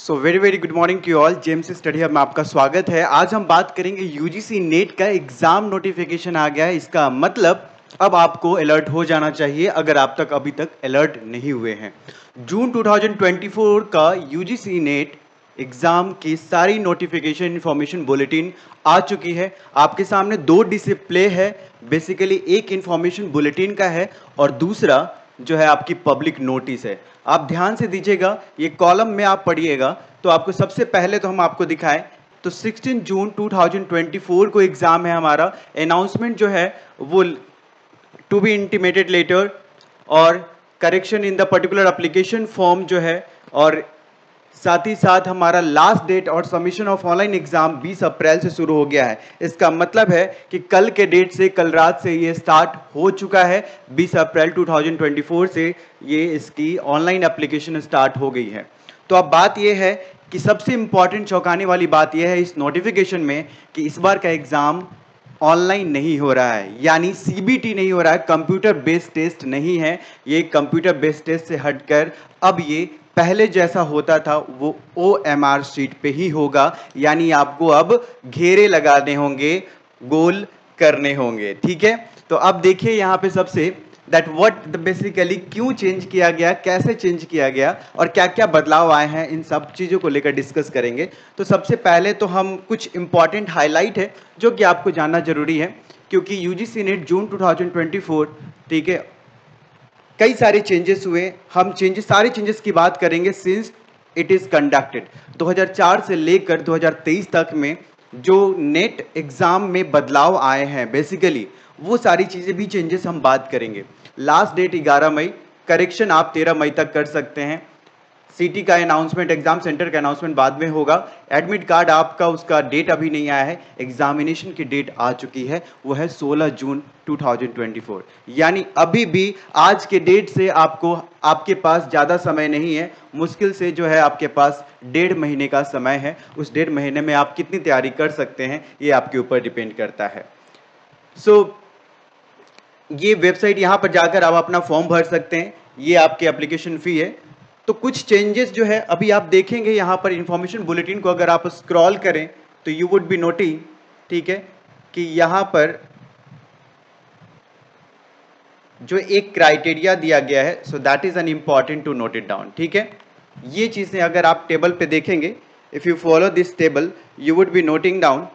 So very very good morning to all. James study hub में आपका स्वागत है। आज हम बात करेंगे यूजीसी नेट का एग्जाम नोटिफिकेशन आ गया है। इसका मतलब अब आपको अलर्ट हो जाना चाहिए अगर आप तक अभी तक अलर्ट नहीं हुए हैं। जून 2024 का यूजीसी नेट एग्जाम की सारी नोटिफिकेशन इंफॉर्मेशन बुलेटिन आ चुकी है। आपके सामने दो डिस्प्ले है। बेसिकली एक इंफॉर्मेशन बुलेटिन का है और दूसरा जो है आपकी पब्लिक नोटिस है। आप ध्यान से दीजिएगा, ये कॉलम में आप पढ़िएगा तो आपको सबसे पहले तो हम आपको दिखाएं तो 16 जून 2024 को एग्जाम है हमारा। अनाउंसमेंट जो है वो टू बी इंटीमेटेड लेटर और correction in the particular application form जो है, और साथ ही साथ हमारा लास्ट डेट और सबमिशन ऑफ ऑनलाइन एग्जाम 20 अप्रैल से शुरू हो गया है। इसका मतलब है कि कल के डेट से, कल रात से ये स्टार्ट हो चुका है। 20 अप्रैल 2024 से ये इसकी ऑनलाइन एप्लीकेशन स्टार्ट हो गई है। तो अब बात ये है कि सबसे इंपॉर्टेंट चौंकाने वाली बात यह है इस नोटिफिकेशन में कि इस बार का एग्जाम ऑनलाइन नहीं हो रहा है, यानी सीबीटी नहीं हो रहा है, कंप्यूटर बेस्ड टेस्ट नहीं है। ये कंप्यूटर बेस्ड टेस्ट से हटकर अब ये पहले जैसा होता था वो ओएमआर शीट पे ही होगा, यानी आपको अब घेरे लगाने होंगे, गोल करने होंगे। ठीक है, तो अब देखिए यहां पे सबसे दैट व्हाट बेसिकली क्यों चेंज किया गया, कैसे चेंज किया गया और क्या क्या बदलाव आए हैं, इन सब चीज़ों को लेकर डिस्कस करेंगे। तो सबसे पहले तो हम कुछ इंपॉर्टेंट हाईलाइट है जो कि आपको जानना जरूरी है, क्योंकि यूजीसी नेट जून 2024, ठीक है, कई सारे चेंजेस हुए। हम सारे चेंजेस की बात करेंगे सिंस इट इज कंडक्टेड 2004 से लेकर 2023 तक में जो नेट एग्जाम में बदलाव आए हैं, बेसिकली वो सारी चीजें भी चेंजेस हम बात करेंगे। लास्ट डेट 11 मई, करेक्शन आप 13 मई तक कर सकते हैं। सीटी का अनाउंसमेंट, एग्जाम सेंटर का अनाउंसमेंट बाद में होगा। एडमिट कार्ड आपका, उसका डेट अभी नहीं आया है। एग्जामिनेशन की डेट आ चुकी है, वो है 16 जून 2024। यानी अभी भी आज के डेट से आपको, आपके पास ज़्यादा समय नहीं है। मुश्किल से जो है आपके पास 1.5 महीने का समय है। उस 1.5 महीने में आप कितनी तैयारी कर सकते हैं ये आपके ऊपर डिपेंड करता है। ये वेबसाइट, यहां पर जाकर आप अपना फॉर्म भर सकते हैं। ये आपकी एप्लीकेशन फी है। तो कुछ चेंजेस जो है अभी आप देखेंगे यहां पर इंफॉर्मेशन बुलेटिन को अगर आप स्क्रॉल करें तो यू वुड बी नोटिंग, ठीक है, कि यहां पर जो एक क्राइटेरिया दिया गया है, so that is an important to note it down. ठीक है, ये चीजें अगर आप टेबल पे देखेंगे, if you follow this table you would be noting down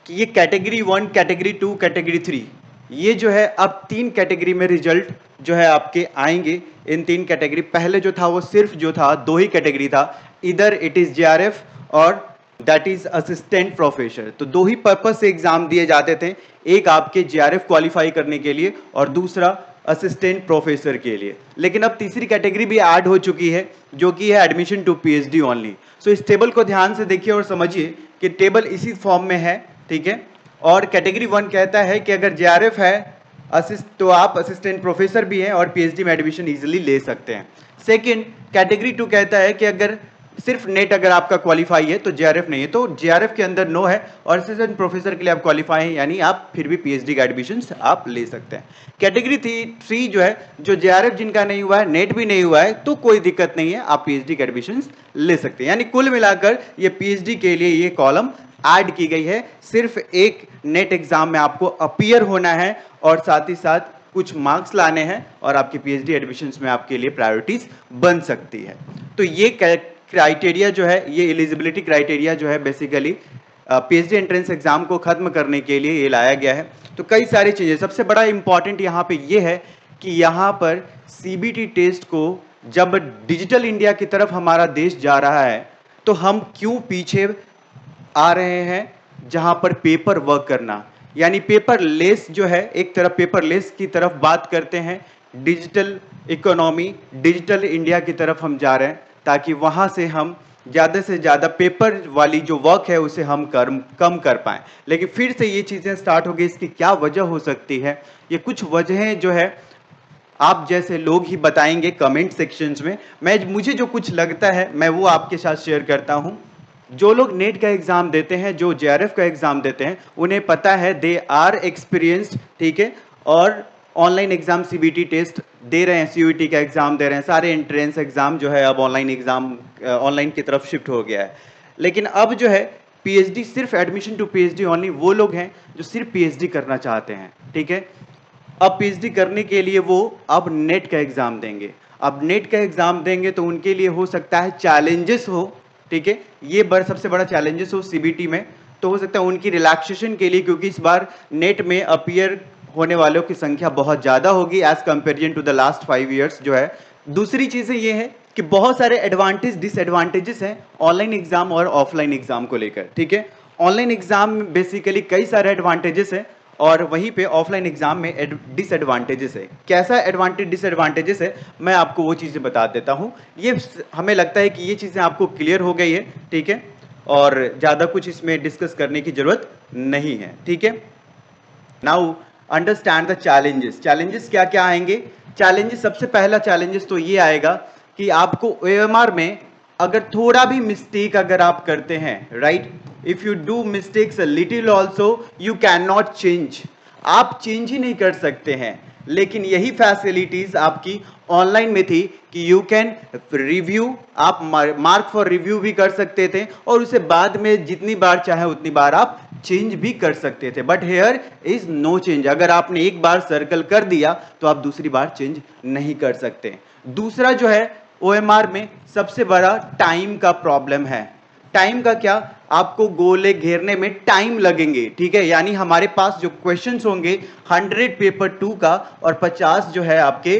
कि ये कैटेगरी 1, कैटेगरी 2, कैटेगरी 3, ये जो है अब 3 कैटेगरी में रिजल्ट जो है आपके आएंगे। इन 3 कैटेगरी, पहले जो था वो सिर्फ जो था 2 ही कैटेगरी था, इधर इट इज जेआरएफ और दैट इज असिस्टेंट प्रोफेसर। तो 2 ही पर्पज से एग्जाम दिए जाते थे, एक आपके जेआरएफ क्वालिफाई करने के लिए और दूसरा असिस्टेंट प्रोफेसर के लिए। लेकिन अब तीसरी कैटेगरी भी ऐड हो चुकी है जो कि है एडमिशन टू पीएचडी ओनली। सो इस टेबल को ध्यान से देखिए और समझिए कि टेबल इसी फॉर्म में है। ठीक है, और कैटेगरी 1 कहता है कि अगर जेआरएफ है तो आप असिस्टेंट प्रोफेसर भी हैं और पीएचडी में एडमिशन इजीली ले सकते हैं। सेकंड, कैटेगरी 2 कहता है कि अगर सिर्फ नेट अगर आपका क्वालिफाई है तो जेआरएफ नहीं है, तो जेआरएफ के अंदर नो है और असिस्टेंट प्रोफेसर के लिए आप क्वालिफाई हैं, यानी आप फिर भी पीएचडी का एडमिशन आप ले सकते हैं। कैटेगरी 3 जो है, जो जेआरएफ जिनका नहीं हुआ है, नेट भी नहीं हुआ है, तो कोई दिक्कत नहीं है, आप पीएचडी का एडमिशन ले सकते हैं। यानी कुल मिलाकर ये पीएचडी के लिए ये कॉलम ऐड की गई है। सिर्फ एक नेट एग्जाम में आपको अपीयर होना है और साथ ही साथ कुछ मार्क्स लाने हैं और आपकी पीएचडी एडमिशंस में आपके लिए प्रायोरिटीज बन सकती है। तो ये क्राइटेरिया जो है, ये एलिजिबिलिटी क्राइटेरिया जो है, बेसिकली पीएचडी एंट्रेंस एग्जाम को खत्म करने के लिए ये लाया गया है। तो कई सारी चीजें, सबसे बड़ा इंपॉर्टेंट यहाँ पे ये है कि यहाँ पर सीबीटी टेस्ट को जब डिजिटल इंडिया की तरफ हमारा देश जा रहा है तो हम क्यों पीछे आ रहे हैं, जहां पर पेपर वर्क करना, यानी पेपरलेस जो है, एक तरफ पेपरलेस की तरफ बात करते हैं, डिजिटल इकोनॉमी, डिजिटल इंडिया की तरफ हम जा रहे हैं ताकि वहां से हम ज़्यादा से ज़्यादा पेपर वाली जो वर्क है उसे हम कम कर पाएं। लेकिन फिर से ये चीज़ें स्टार्ट हो गई, इसकी क्या वजह हो सकती है? ये कुछ वजहें जो है आप जैसे लोग ही बताएंगे कमेंट सेक्शंस में। मुझे जो कुछ लगता है मैं वो आपके साथ शेयर करता हूं। जो लोग नेट का एग्जाम देते हैं, जो जेआरएफ का एग्जाम देते हैं, उन्हें पता है, दे आर एक्सपीरियंस्ड, ठीक है, और ऑनलाइन एग्जाम सीबीटी टेस्ट दे रहे हैं, सीयूईटी का एग्जाम दे रहे हैं, सारे एंट्रेंस एग्जाम जो है अब ऑनलाइन एग्जाम ऑनलाइन की तरफ शिफ्ट हो गया है। लेकिन अब जो है पीएचडी, सिर्फ एडमिशन टू पीएचडी ओनली वो लोग हैं जो सिर्फ पीएचडी करना चाहते हैं, ठीक है। अब पीएचडी करने के लिए वो अब नेट का एग्जाम देंगे। अब नेट का एग्जाम देंगे तो उनके लिए हो सकता है चैलेंजेस हो, ठीक है, ये सबसे बड़ा चैलेंजेस हो सीबीटी में। तो हो सकता है उनकी रिलैक्सेशन के लिए, क्योंकि इस बार नेट में अपीयर होने वालों की संख्या बहुत ज्यादा होगी as comparison to the last 5 years जो है। दूसरी चीजें ये है कि बहुत सारे एडवांटेज डिसएडवांटेजेस हैं ऑनलाइन एग्जाम और ऑफलाइन एग्जाम को लेकर, ठीक है। ऑनलाइन एग्जाम में बेसिकली कई सारे एडवांटेजेस हैं और वहीं पे ऑफलाइन एग्जाम में डिसएडवांटेजेस है। कैसा एडवांटेज डिसएडवांटेजेस है मैं आपको वो चीजें बता देता हूं। ये हमें लगता है कि ये चीजें आपको क्लियर हो गई है, ठीक है, और ज्यादा कुछ इसमें डिस्कस करने की जरूरत नहीं है, ठीक है। Now understand the challenges. Challenges क्या क्या आएंगे? चैलेंजेस, सबसे पहला चैलेंजेस तो ये आएगा कि आपको ओएमआर में अगर थोड़ा भी मिस्टेक अगर आप करते हैं, right, if you do mistakes a little also you can not change, आप चेंज ही नहीं कर सकते हैं। लेकिन यही फैसिलिटीज आपकी ऑनलाइन में थी कि यू कैन रिव्यू, आप मार्क फॉर रिव्यू भी कर सकते थे और उसे बाद में जितनी बार चाहे उतनी बार आप चेंज भी कर सकते थे। But here is no change. अगर आपने एक बार सर्कल कर दिया तो आप दूसरी बार चेंज नहीं कर सकते। दूसरा जो है ओएमआर में सबसे बड़ा टाइम का प्रॉब्लम है। टाइम का क्या? आपको गोले घेरने में टाइम लगेंगे, ठीक है। यानी हमारे पास जो क्वेश्चंस होंगे 100 पेपर 2 का और 50 जो है आपके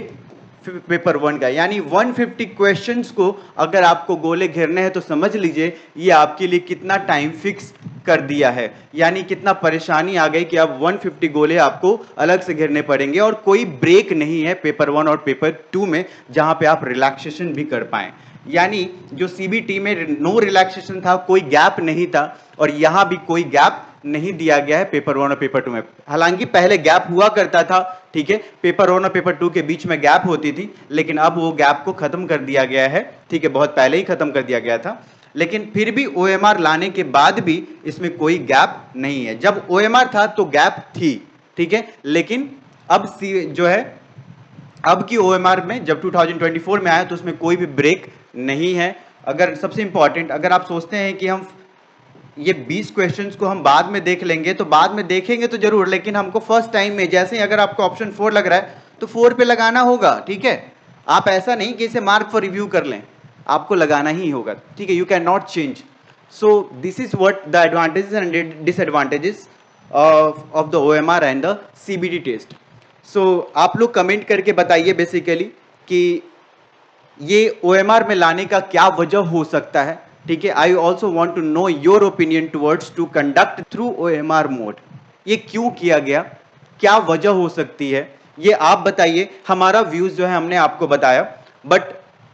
पेपर 1 का, यानी 150 क्वेश्चंस को अगर आपको गोले घेरने हैं तो समझ लीजिए ये आपके लिए कितना टाइम फिक्स कर दिया है। यानी कितना परेशानी आ गई कि अब 150 गोले आपको अलग से घेरने पड़ेंगे और कोई ब्रेक नहीं है पेपर 1 और पेपर 2 में जहां पे आप रिलैक्सेशन भी कर पाएं। यानी जो सीबीटी में नो रिलैक्सेशन था, कोई गैप नहीं था, और यहां भी कोई गैप नहीं दिया गया है पेपर 1 और पेपर 2 में। हालांकि पहले गैप हुआ करता था, ठीक है, पेपर 1 और पेपर 2 के बीच में गैप होती थी, लेकिन अब वो गैप को खत्म कर दिया गया है, ठीक है, बहुत पहले ही खत्म कर दिया गया था। लेकिन फिर भी ओएमआर लाने के बाद भी इसमें कोई गैप नहीं है। जब ओएमआर था तो गैप थी, ठीक है, लेकिन अब जो है अब की ओएमआर में जब 2024 में आया तो उसमें कोई भी ब्रेक नहीं है। अगर सबसे इंपॉर्टेंट, अगर आप सोचते हैं कि हम ये 20 क्वेश्चंस को हम बाद में देख लेंगे, तो बाद में देखेंगे तो जरूर, लेकिन हमको फर्स्ट टाइम में जैसे ही अगर आपको ऑप्शन 4 लग रहा है तो 4 पे लगाना होगा, ठीक है। आप ऐसा नहीं कि इसे मार्क फॉर रिव्यू कर लें, आपको लगाना ही होगा, ठीक है। You can not change. So this is what the advantages and disadvantages of the OMR and the CBT test. सो आप लोग कमेंट करके बताइए बेसिकली कि ये ओएमआर में लाने का क्या वजह हो सकता है, ठीक है। I also want to know your opinion towards to conduct through OMR mode. ये क्यों किया गया, क्या वजह हो सकती है, ये आप बताइए। हमारा व्यूज जो है हमने आपको बताया, बट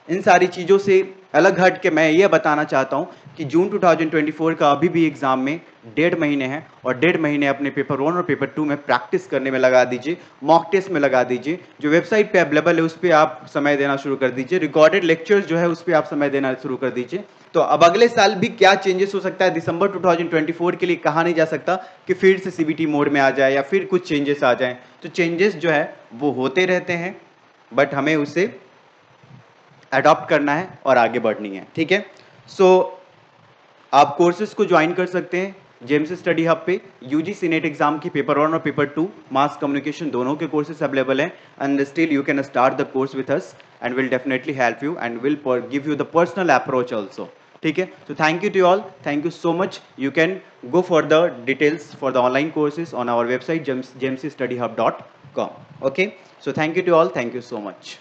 इन सारी चीजों से अलग हट के मैं ये बताना चाहता हूं कि जून 2024 का अभी भी एग्जाम में 1.5 महीने हैं और 1.5 महीने अपने पेपर 1 और पेपर 2 में प्रैक्टिस करने में लगा दीजिए, मॉक टेस्ट में लगा दीजिए, जो वेबसाइट पे अवेलेबल है उस पर आप समय देना शुरू कर दीजिए, रिकॉर्डेड लेक्चर्स जो है उस पर आप समय देना शुरू कर दीजिए। तो अब अगले साल भी क्या चेंजेस हो सकता है, दिसंबर 2024 के लिए कहा नहीं जा सकता कि फिर से सीबीटी मोड में आ जाए या फिर कुछ चेंजेस आ जाएं। तो चेंजेस जो है वो होते रहते हैं, बट हमें उसे अडॉप्ट करना है और आगे बढ़नी है, ठीक है। सो आप कोर्सेज को ज्वाइन कर सकते हैं जेएमसी स्टडी हब पे। यूजीसी नेट एग्जाम की पेपर 1 और पेपर 2 मास कम्युनिकेशन दोनों के कोर्सेज अवेलेबल हैं, and still you can start the course with us and will definitely help you and will give you the personal approach also, ठीक है। तो thank you to all, thank you so much. You can go for the details for the online courses on our website jmcstudyhub.com. Okay, so thank you to all, thank you so much.